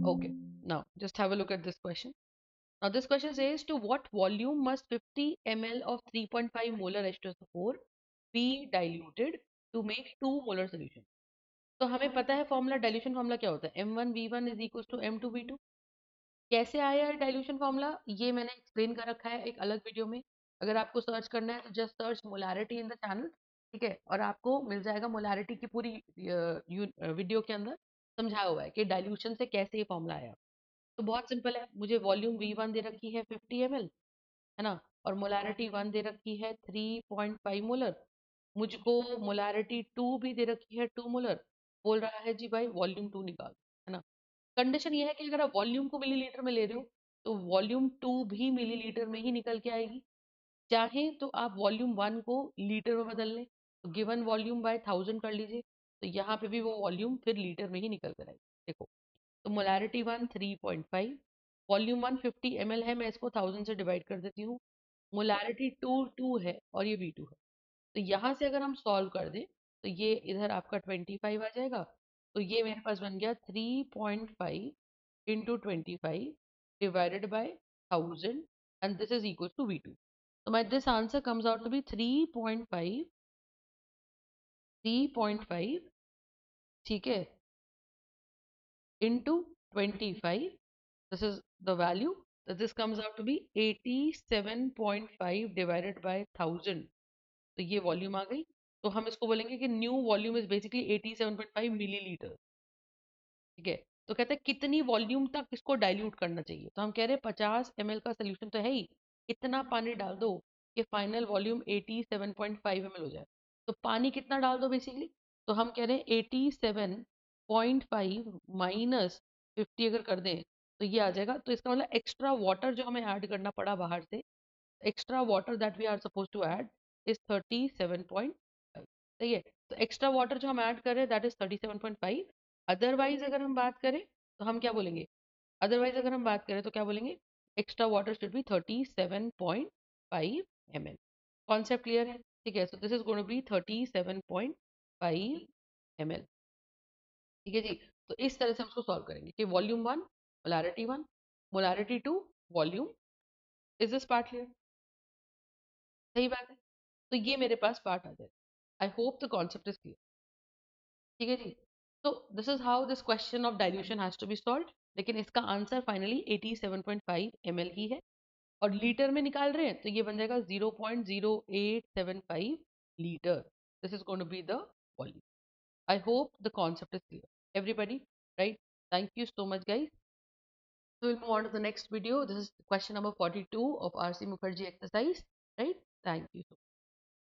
Okay, now just have a look at this question. Now this question says, to what volume must 50 ml of 3.5 molar H2SO4 be diluted to make 2 molar solution? तो हमें पता है formula, dilution formula क्या होता है, M1V1 is equal to M2V2। कैसे आया है डाइल्यूशन फॉर्मूला, ये मैंने एक्सप्लेन कर रखा है एक अलग वीडियो में। अगर आपको सर्च करना है तो just search molarity in the channel, ठीक है, और आपको मिल जाएगा मोलारिटी की पूरी वीडियो के अंदर समझाया हुआ है कि डाइल्यूशन से कैसे ये फॉर्मूला आया। तो बहुत सिंपल है, मुझे वॉल्यूम V1 दे रखी है 50 ml, है ना, और मोलारिटी 1 दे रखी है 3.5 मोलर, मुझको मोलारिटी 2 भी दे रखी है 2 मोलर। बोल रहा है जी भाई वॉल्यूम 2 निकाल, है ना। कंडीशन ये है कि अगर आप वॉल्यूम को मिलीलीटर में ले रहे हो तो वॉल्यूम 2 भी मिलीलीटर में ही निकल के आएगी। चाहे तो आप वॉल्यूम 1 को लीटर में बदल लें, तो गिवन वॉल्यूम बाय 1000 कर लीजिए, तो यहाँ पे भी वो वॉल्यूम फिर लीटर में ही निकल कर आएगी। देखो, तो मोलारिटी 1 3.5, वॉल्यूम 1 50 ml है, मैं इसको 1000 से डिवाइड कर देती हूँ। मोलारिटी 2 2 है और ये V2 है। तो यहाँ से अगर हम सॉल्व कर दें तो ये इधर आपका 25 आ जाएगा। तो ये मेरे पास बन गया 3.5 into 25 divided by 1000 and this is equal to V2। तो my this answer comes out to be 3.5, ठीक है, into 25, this is the value, so this comes out to be 87.5 divided by 1000। तो ये वॉल्यूम आ गई। तो हम इसको बोलेंगे कि new volume is basically 87.5 millilitre, ठीक है। तो कहते हैं कितनी वॉल्यूम तक इसको डाइल्यूट करना चाहिए, तो हम कह रहे हैं 50 ml का सोल्यूशन तो है ही, इतना पानी डाल दो कि फाइनल वॉल्यूम 87.5 ml हो जाए। तो पानी कितना डाल दो बेसिकली, तो हम कह रहे हैं 87.5 माइनस 50 अगर कर दें तो ये आ जाएगा। तो इसका मतलब एक्स्ट्रा वाटर जो हमें ऐड करना पड़ा बाहर से, extra water that we are suppose to add is 37.5, सही है। तो एक्स्ट्रा वाटर जो हम ऐड कर रहे हैं दैट इज 37.5। अदरवाइज अगर हम बात करें तो हम क्या बोलेंगे, अदरवाइज अगर हम बात करें तो क्या बोलेंगे, extra water should be 37.5 ml। Concept clear है, ठीक है। So this is going to be 37.5 ml, ठीक है जी। तो इस तरह से हम उसको सॉल्व करेंगे कि volume 1 molarity 1, molarity 2 volume. Is this part clear, सही बात है। तो ये मेरे पास पार्ट आ जाए। I hope the concept is clear, ठीक है जी। तो this is how this question of dilution has to be solved. लेकिन इसका आंसर फाइनली 87.5 ml ही है, और लीटर में निकाल रहे हैं तो ये बन जाएगा 0.0875 litre. This is going to be the volume. I hope the concept is clear everybody, right. Thank you so much guys. So we'll move on to the next video. This is question number 42 of RC Mukherjee exercise, right? Thank you.